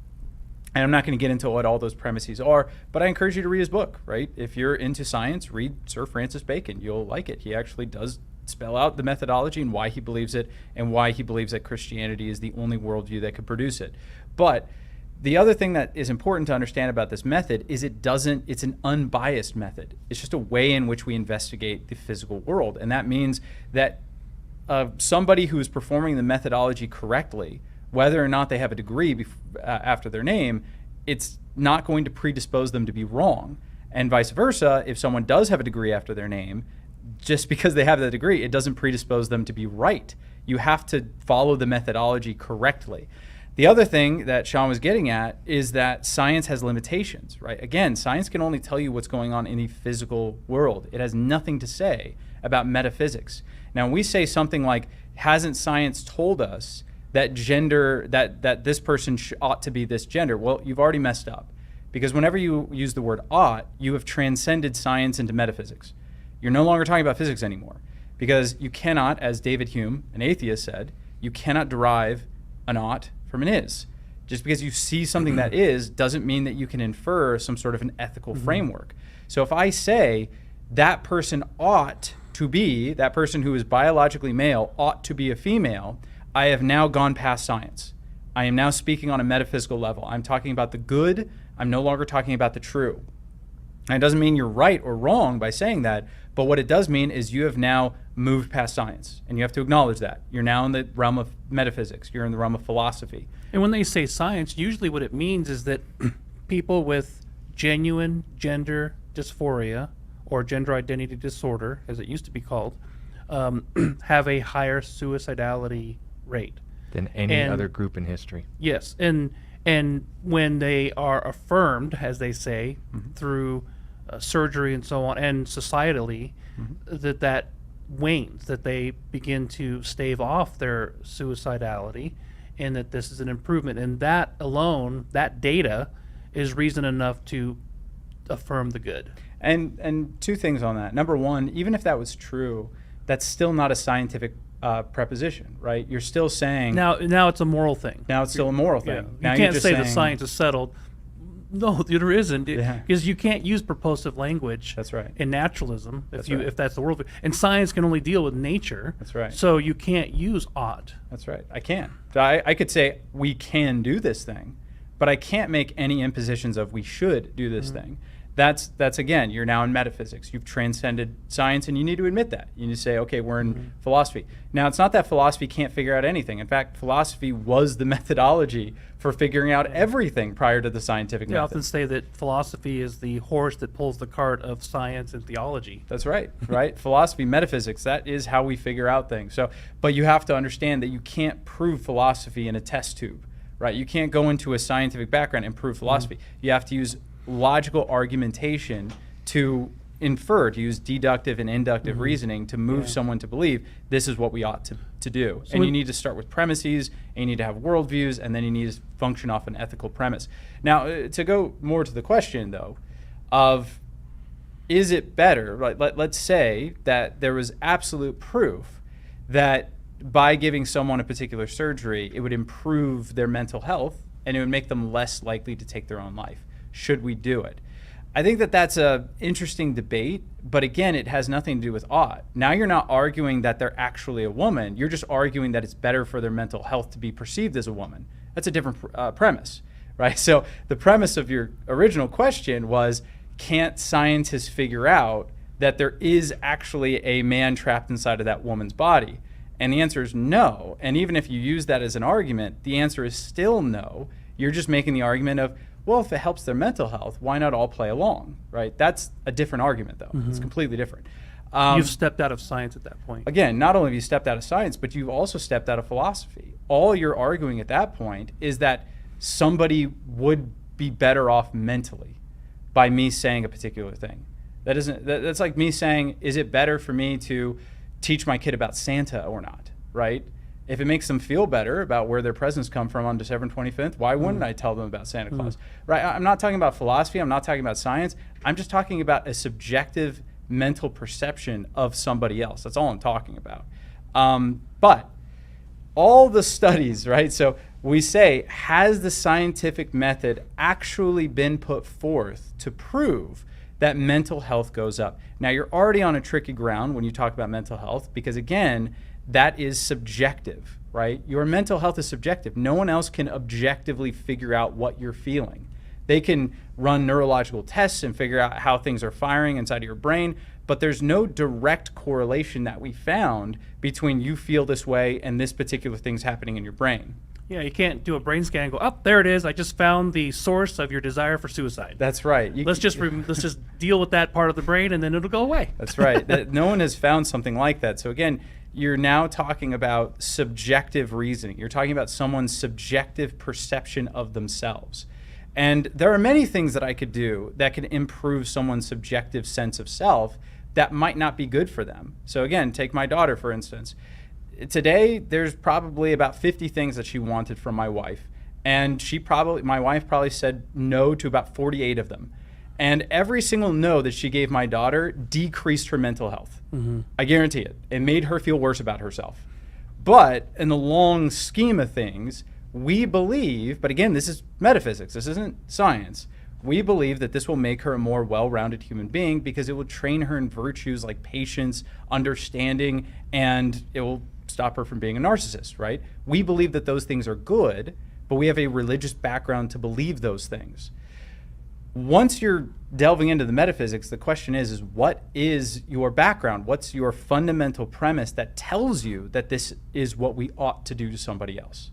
And I'm not going to get into what all those premises are, but I encourage you to read his book, right? If you're into science, read Sir Francis Bacon. You'll like it. He actually does spell out the methodology and why he believes it and why he believes that Christianity is the only worldview that could produce it. But the other thing that is important to understand about this method is it's an unbiased method. It's just a way in which we investigate the physical world. And that means that somebody who is performing the methodology correctly, whether or not they have a degree after their name, it's not going to predispose them to be wrong. And vice versa, if someone does have a degree after their name, just because they have that degree, it doesn't predispose them to be right. You have to follow the methodology correctly. The other thing that Sean was getting at is that science has limitations, right? Again, science can only tell you what's going on in the physical world. It has nothing to say about metaphysics. Now, when we say something like, hasn't science told us that gender, that this person ought to be this gender? Well, you've already messed up. Because whenever you use the word ought, you have transcended science into metaphysics. You're no longer talking about physics anymore. Because you cannot, as David Hume, an atheist, said, you cannot derive an ought from an is. Just because you see something that is doesn't mean that you can infer some sort of an ethical framework. So if I say that person ought to be, that person who is biologically male ought to be a female, I have now gone past science. I am now speaking on a metaphysical level. I'm talking about the good. I'm no longer talking about the true. And it doesn't mean you're right or wrong by saying that, but what it does mean is you have now moved past science, and you have to acknowledge that. You're now in the realm of metaphysics. You're in the realm of philosophy. And when they say science, usually what it means is that people with genuine gender dysphoria or gender identity disorder, as it used to be called, have a higher suicidality rate than any other group in history. Yes, and when they are affirmed, as they say, through surgery and so on, and societally, that wanes, that they begin to stave off their suicidality, and that this is an improvement. And that alone, that data, is reason enough to affirm the good. And two things on that. Number one, even if that was true, that's still not a scientific preposition, right? You're still saying now it's a moral thing. Now it's still a moral thing. Yeah. Now You can't say the science is settled. No, there isn't, because you can't use purposive language. That's right. In naturalism, That's if right. if that's the world, and science can only deal with nature. That's right. So you can't use ought. That's right. I can. I could say we can do this thing, but I can't make any impositions of we should do this thing. That's again, you're now in metaphysics. You've transcended science, and you need to admit that. You need to say, okay, we're in philosophy. Now, it's not that philosophy can't figure out anything. In fact, philosophy was the methodology for figuring out everything prior to the scientific I method. often say that philosophy is the horse that pulls the cart of science and theology. That's right, right? Philosophy, metaphysics, that is how we figure out things. So, but you have to understand that you can't prove philosophy in a test tube, right? You can't go into a scientific background and prove philosophy. You have to use logical argumentation to use deductive and inductive reasoning to move someone to believe this is what we ought to do. So and you need to start with premises, and you need to have worldviews, and then you need to function off an ethical premise. Now, to go more to the question, though, of is it better, right? Let's say that there was absolute proof that by giving someone a particular surgery, it would improve their mental health, and it would make them less likely to take their own life. Should we do it? I think that that's an interesting debate, but again, it has nothing to do with ought. Now you're not arguing that they're actually a woman. You're just arguing that it's better for their mental health to be perceived as a woman. That's a different premise, right? So the premise of your original question was, can't scientists figure out that there is actually a man trapped inside of that woman's body? And the answer is no. And even if you use that as an argument, the answer is still no. You're just making the argument of, well, if it helps their mental health, why not all play along, right? That's a different argument, though. It's completely different. You've stepped out of science at that point. Again, not only have you stepped out of science, but you've also stepped out of philosophy. All you're arguing at that point is that somebody would be better off mentally by me saying a particular thing. That's like me saying, is it better for me to teach my kid about Santa or not, right? If it makes them feel better about where their presents come from on December 25th, why wouldn't I tell them about Santa Claus? Right? I'm not talking about philosophy. I'm not talking about science. I'm just talking about a subjective mental perception of somebody else. That's all I'm talking about. But all the studies, right? So we say, has the scientific method actually been put forth to prove that mental health goes up? Now, you're already on a tricky ground when you talk about mental health, because again, that is subjective, right? Your mental health is subjective. No one else can objectively figure out what you're feeling. They can run neurological tests and figure out how things are firing inside of your brain, but there's no direct correlation that we found between you feel this way and this particular thing's happening in your brain. Yeah, you can't do a brain scan and go, oh, there it is. I just found the source of your desire for suicide. That's right. Let's just deal with that part of the brain, and then it'll go away. That's right. No one has found something like that. So again, you're now talking about subjective reasoning. You're talking about someone's subjective perception of themselves. And there are many things that I could do that can improve someone's subjective sense of self that might not be good for them. So again, take my daughter, for instance. Today, there's probably about 50 things that she wanted from my wife. And my wife probably said no to about 48 of them. And every single no that she gave my daughter decreased her mental health. I guarantee it. It made her feel worse about herself. But in the long scheme of things, we believe, but again, this is metaphysics, this isn't science. We believe that this will make her a more well-rounded human being because it will train her in virtues like patience, understanding, and it will stop her from being a narcissist, right? We believe that those things are good, but we have a religious background to believe those things. Once you're delving into the metaphysics, the question is what is your background? What's your fundamental premise that tells you that this is what we ought to do to somebody else?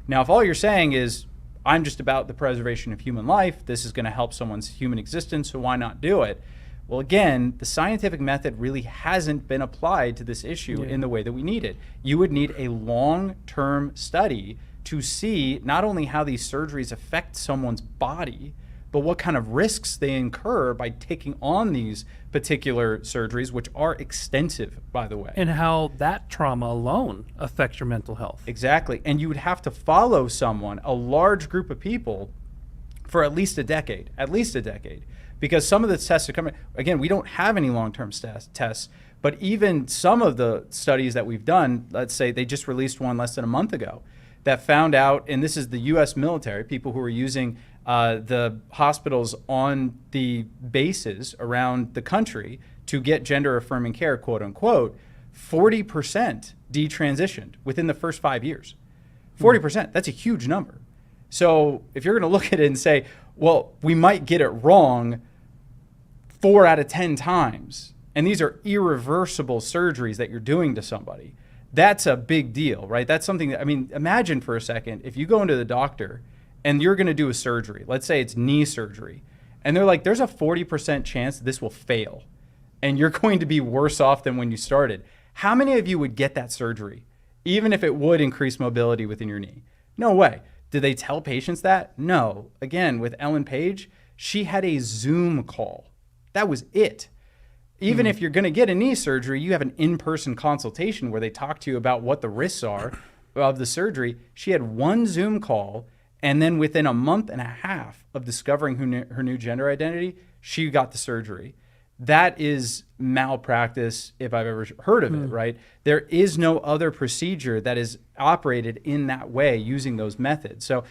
Now, if all you're saying is, I'm just about the preservation of human life, this is going to help someone's human existence, so why not do it? Well, again, the scientific method really hasn't been applied to this issue in the way that we need it. You would need a long-term study to see not only how these surgeries affect someone's body, but what kind of risks they incur by taking on these particular surgeries, which are extensive, by the way. And how that trauma alone affects your mental health. Exactly. And you would have to follow someone, a large group of people, for at least a decade, because some of the tests are coming. Again, we don't have any long-term tests, but even some of the studies that we've done, let's say they just released one less than a month ago, that found out, and this is the U.S. military, people who are using the hospitals on the bases around the country to get gender-affirming care, quote unquote, 40% detransitioned within the first 5 years. 40%, that's a huge number. So if you're going to look at it and say, well, we might get it wrong 4 out of 10 times, and these are irreversible surgeries that you're doing to somebody, that's a big deal, right? That's something that, I mean, imagine for a second, if you go into the doctor and you're going to do a surgery, let's say it's knee surgery, and they're like, there's a 40% chance this will fail, and you're going to be worse off than when you started. How many of you would get that surgery, even if it would increase mobility within your knee? No way. Did they tell patients that? No. Again, with Ellen Page, she had a Zoom call. That was it. Even if you're going to get a knee surgery, you have an in-person consultation where they talk to you about what the risks are of the surgery. She had one Zoom call, and then within a month and a half of discovering her new gender identity, she got the surgery. That is malpractice if I've ever heard of it, right? There is no other procedure that is operated in that way using those methods. So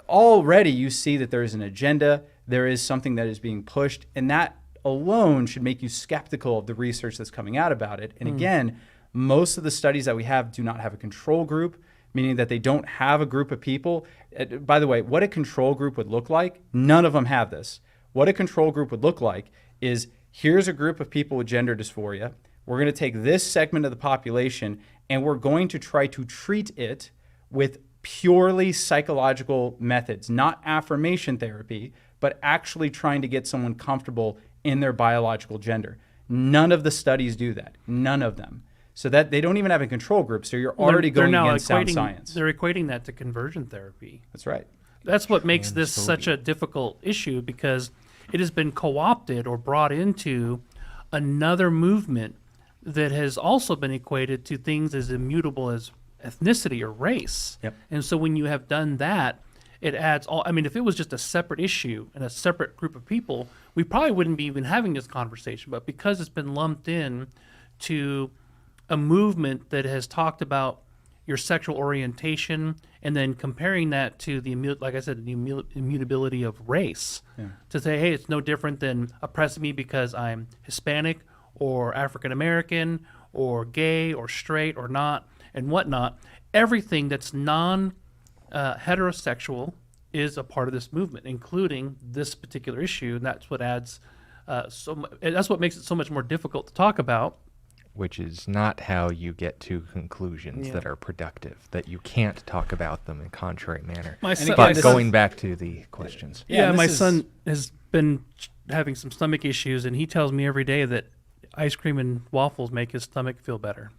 already you see that there is an agenda, there is something that is being pushed, and that alone should make you skeptical of the research that's coming out about it. And again, most of the studies that we have do not have a control group. meaning that they don't have a group of people. By the way, what a control group would look like, none of them have this. What a control group would look like is, here's a group of people with gender dysphoria. We're going to take this segment of the population and we're going to try to treat it with purely psychological methods, not affirmation therapy, but actually trying to get someone comfortable in their biological gender. None of the studies do that. None of them. So that they don't even have a control group. So you're already going against sound science. They're equating that to conversion therapy. That's right. That's what makes this such a difficult issue, because it has been co-opted or brought into another movement that has also been equated to things as immutable as ethnicity or race. Yep. And so when you have done that, it adds all. I mean, if it was just a separate issue and a separate group of people, we probably wouldn't be even having this conversation. But because it's been lumped in to a movement that has talked about your sexual orientation and then comparing that to the, like I said, the immutability of race, to say, hey, it's no different than oppressing me because I'm Hispanic or African American or gay or straight or not and whatnot. Everything that's heterosexual is a part of this movement, including this particular issue, and that's what adds that's what makes it so much more difficult to talk about. Which is not how you get to conclusions that are productive, that you can't talk about them in a contrary manner. But going back to the questions. Yeah, my son has been having some stomach issues, and he tells me every day that ice cream and waffles make his stomach feel better.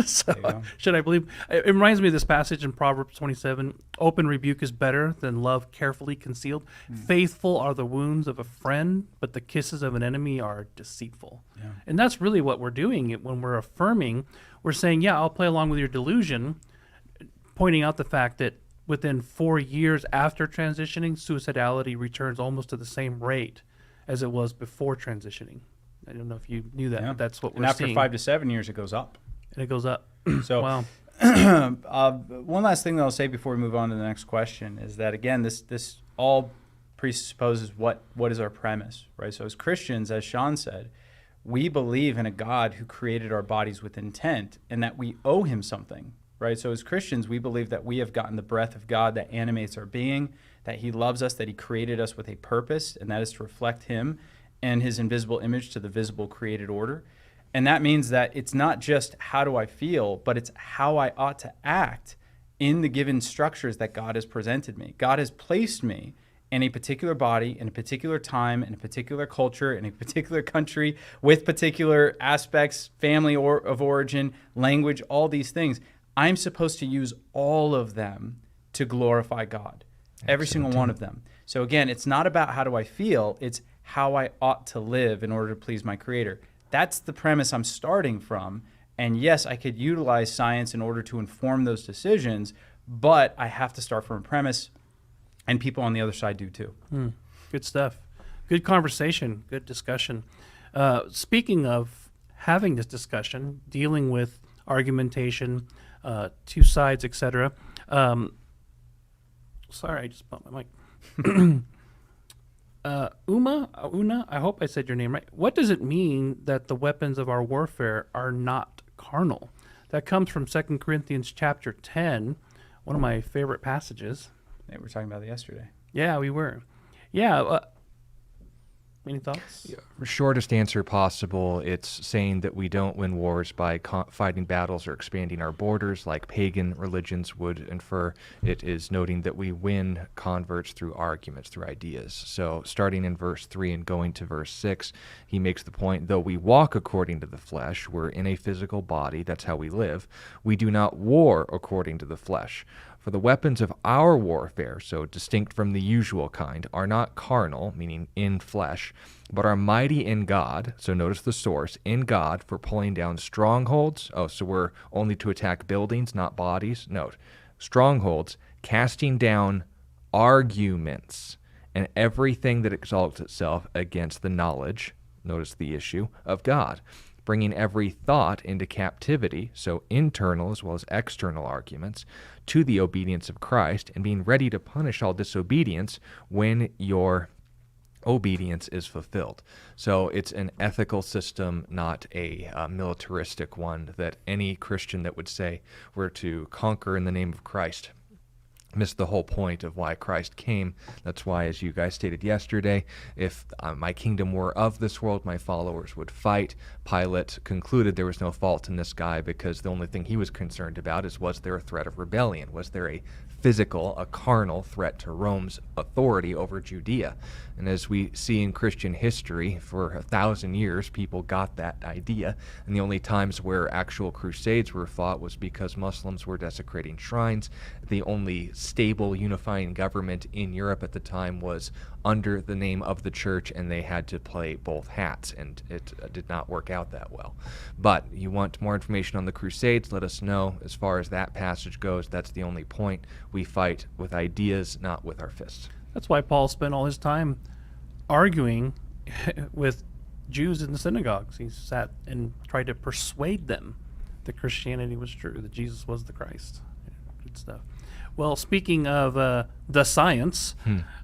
So should I believe? It reminds me of this passage in Proverbs 27, open rebuke is better than love carefully concealed. Faithful are the wounds of a friend, but the kisses of an enemy are deceitful. And that's really what we're doing when we're affirming. We're saying, yeah, I'll play along with your delusion, pointing out the fact that within 4 years after transitioning, suicidality returns almost to the same rate as it was before transitioning. I don't know if you knew that, but that's what we're seeing. And after 5 to 7 years, it goes up. And it goes up. So, wow. One last thing that I'll say before we move on to the next question is that, again, this all presupposes what is our premise, right? So as Christians, as Sean said, we believe in a God who created our bodies with intent and that we owe him something, right? So as Christians, we believe that we have gotten the breath of God that animates our being, that he loves us, that he created us with a purpose, and that is to reflect him and his invisible image to the visible created order. And that means that it's not just how do I feel, but it's how I ought to act in the given structures that God has presented me. God has placed me in a particular body, in a particular time, in a particular culture, in a particular country, with particular aspects, family of origin, language, all these things. I'm supposed to use all of them to glorify God, every single one of them. So again, it's not about how do I feel, it's how I ought to live in order to please my Creator. That's the premise I'm starting from. And yes, I could utilize science in order to inform those decisions, but I have to start from a premise, and people on the other side do too. Good stuff. Good conversation. Good discussion. Speaking of having this discussion, dealing with argumentation, two sides, etc. Sorry, I just bumped my mic. Una, I hope I said your name right. What does it mean that the weapons of our warfare are not carnal? That comes from 2 Corinthians chapter 10, one of my favorite passages. Yeah, we were talking about it yesterday. Yeah, we were. Yeah. Any thoughts? Shortest answer possible. It's saying that we don't win wars by fighting battles or expanding our borders like pagan religions would infer. It is noting that we win converts through arguments, through ideas. So starting in verse 3 and going to verse 6, he makes the point, though we walk according to the flesh, we're in a physical body, that's how we live, we do not war according to the flesh. For the weapons of our warfare, so distinct from the usual kind, are not carnal, meaning in flesh, but are mighty in God. So notice the source, in God, for pulling down strongholds. Oh, so we're only to attack buildings, not bodies. Note, strongholds, casting down arguments, and everything that exalts itself against the knowledge, notice the issue, of God, bringing every thought into captivity, so internal as well as external arguments, to the obedience of Christ, and being ready to punish all disobedience when your obedience is fulfilled. So it's an ethical system, not a militaristic one that any Christian that would say we're to conquer in the name of Christ missed the whole point of why Christ came. That's why, as you guys stated yesterday, if my kingdom were of this world, my followers would fight. Pilate concluded there was no fault in this guy because the only thing he was concerned about is, was there a threat of rebellion? Was there a physical, a carnal threat to Rome's authority over Judea? And as we see in Christian history, for 1,000 years, people got that idea. And the only times where actual crusades were fought was because Muslims were desecrating shrines. The only stable, unifying government in Europe at the time was under the name of the church, and they had to play both hats, and it did not work out that well. But you want more information on the Crusades, let us know. As far as that passage goes, that's the only point. We fight with ideas, not with our fists. That's why Paul spent all his time arguing with Jews in the synagogues. He sat and tried to persuade them that Christianity was true, that Jesus was the Christ. Good stuff. Well, speaking of the science,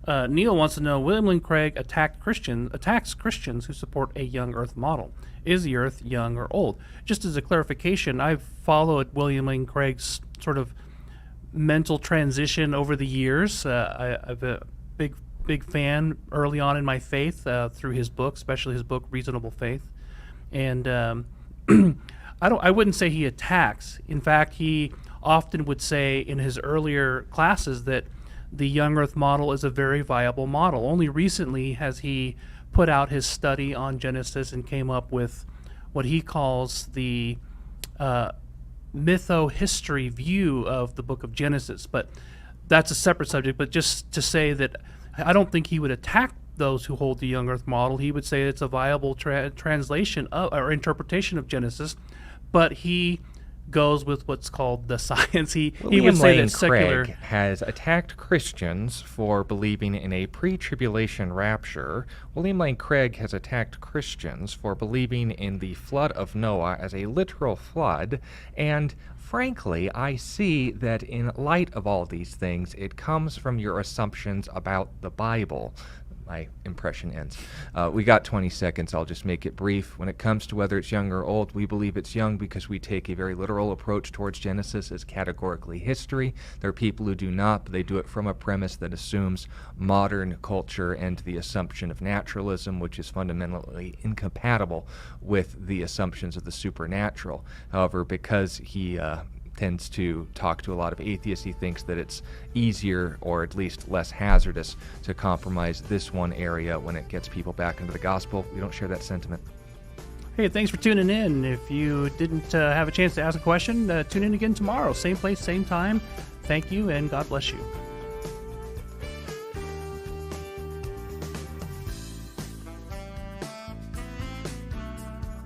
Neil wants to know, William Lane Craig attacks Christians who support a young Earth model. Is the Earth young or old? Just as a clarification, I've followed William Lane Craig's sort of mental transition over the years. I've a big fan early on in my faith through his book, especially his book Reasonable Faith. And I wouldn't say he attacks. In fact, he often would say in his earlier classes that the young Earth model is a very viable model. Only recently has he put out his study on Genesis and came up with what he calls the mytho-history view of the book of Genesis. But that's a separate subject. But just to say that I don't think he would attack those who hold the young Earth model. He would say it's a viable translation or interpretation of Genesis, but he goes with what's called the science. He would say that secular Craig has attacked Christians for believing in a pre-tribulation rapture. William Lane Craig has attacked Christians for believing in the flood of Noah as a literal flood, and frankly, I see that in light of all these things, it comes from your assumptions about the Bible. My impression ends. We got 20 seconds. I'll just make it brief. When it comes to whether it's young or old, we believe it's young because we take a very literal approach towards Genesis as categorically history. There are people who do not, but they do it from a premise that assumes modern culture and the assumption of naturalism, which is fundamentally incompatible with the assumptions of the supernatural. However, because he tends to talk to a lot of atheists, he thinks that it's easier or at least less hazardous to compromise this one area when it gets people back into the gospel. We don't share that sentiment. Hey, thanks for tuning in. If you didn't have a chance to ask a question, tune in again tomorrow. Same place, same time. Thank you, and God bless you.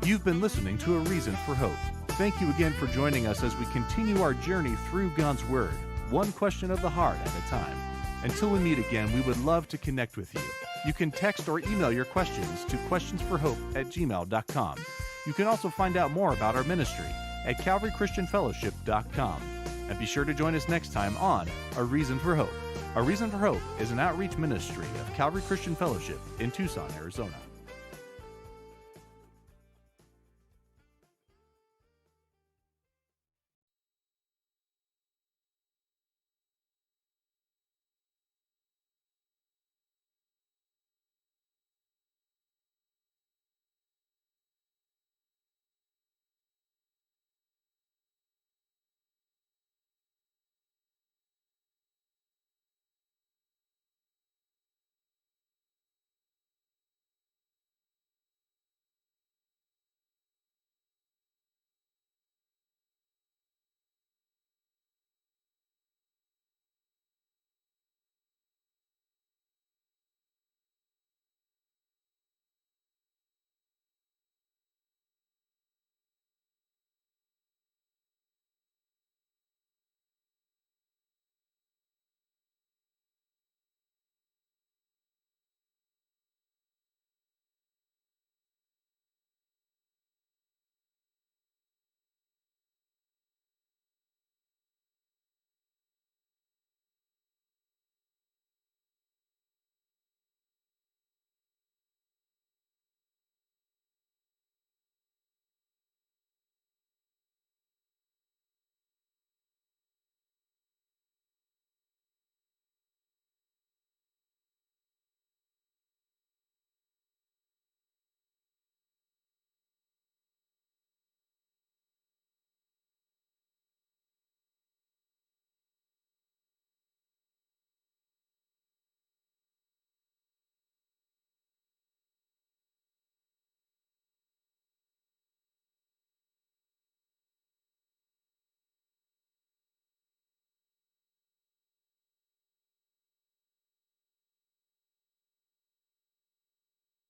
You've been listening to A Reason for Hope. Thank you again for joining us as we continue our journey through God's Word, one question of the heart at a time. Until we meet again, we would love to connect with you. You can text or email your questions to questionsforhope@gmail.com. You can also find out more about our ministry at calvarychristianfellowship.com. And be sure to join us next time on A Reason for Hope. A Reason for Hope is an outreach ministry of Calvary Christian Fellowship in Tucson, Arizona.